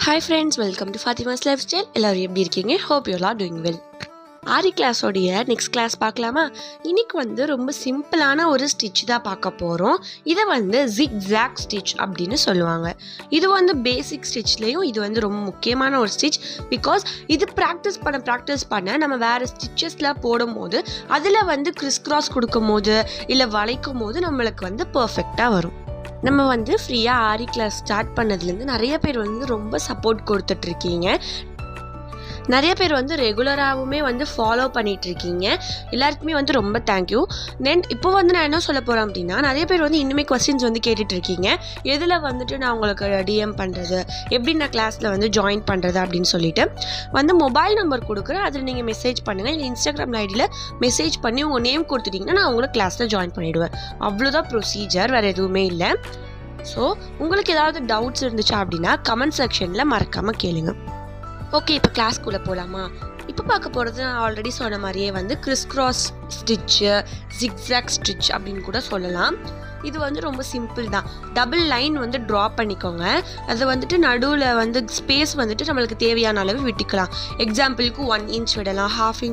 Hi friends, welcome to Fathima's lifestyle. எல்லோரும் எப்படி இருக்கீங்க? Hope you are doing well. Aari கிளாஸோடைய நெக்ஸ்ட் கிளாஸ் பார்க்கலாமா? இன்னைக்கு ரொம்ப சிம்பிளான ஒரு ஸ்டிச் தான் பார்க்க போகிறோம். இதை ஜிக்ஸாக் ஸ்டிச் அப்படின்னு சொல்லுவாங்க. இது பேசிக் ஸ்டிச்லேயும் இது ரொம்ப முக்கியமான ஒரு ஸ்டிச். பிகாஸ் இது ப்ராக்டிஸ் பண்ண நம்ம வேறு ஸ்டிச்சஸில் போடும் போது அதில் கிறிஸ் கிராஸ் கொடுக்கும் போது இல்லை வளைக்கும் போது நம்மளுக்கு பர்ஃபெக்டாக வரும். நம்ம ஃப்ரீயாக ஆரி கிளாஸ் ஸ்டார்ட் பண்ணதுலேருந்து நிறைய பேர் ரொம்ப சப்போர்ட் கொடுத்துட்ருக்கீங்க. நிறைய பேர் ரெகுலராகவுமே ஃபாலோ பண்ணிகிட்ருக்கீங்க. எல்லாருக்குமே ரொம்ப தேங்க்யூ. தென் இப்போ நான் என்ன சொல்ல போகிறேன் அப்படின்னா, நிறைய பேர் இன்னுமே கொஸ்டின்ஸ் கேட்டுட்ருக்கீங்க. எதில் நான் உங்களுக்கு டிஎம் பண்ணுறது, எப்படி நான் கிளாஸில் ஜாயின் பண்ணுறது அப்படின்னு சொல்லிட்டு மொபைல் நம்பர் கொடுக்குறேன். அதில் நீங்கள் மெசேஜ் பண்ணுங்கள். இல்லை இன்ஸ்டாகிராம் ஐடியில் மெசேஜ் பண்ணி உங்கள் நேம் கொடுத்துட்டிங்கன்னா நான் உங்களுக்கு கிளாஸில் ஜாயின் பண்ணிவிடுவேன். அவ்வளோதான் ப்ரொசீஜர், வேறு எதுவுமே இல்லை. ஸோ உங்களுக்கு ஏதாவது டவுட்ஸ் இருந்துச்சா அப்படின்னா கமெண்ட் செக்ஷனில் மறக்காமல் கேளுங்க. ஓகே, இப்போ கிளாஸ்க்குள்ளே போகலாமா? இப்போ பார்க்க போகிறது நான் ஆல்ரெடி சொன்ன மாதிரியே Chris cross stitch, zigzag stitch அப்படின்னு கூட சொல்லலாம். இது ரொம்ப சிம்பிள் தான். டபுள் லைன் ட்ரா பண்ணிக்கோங்க. அது நடுவில் ஸ்பேஸ் நம்மளுக்கு தேவையான அளவு விட்டுக்கலாம். எக்ஸாம்பிளுக்கு 1 இன்ச் விடலாம், 1/2 இன்ச்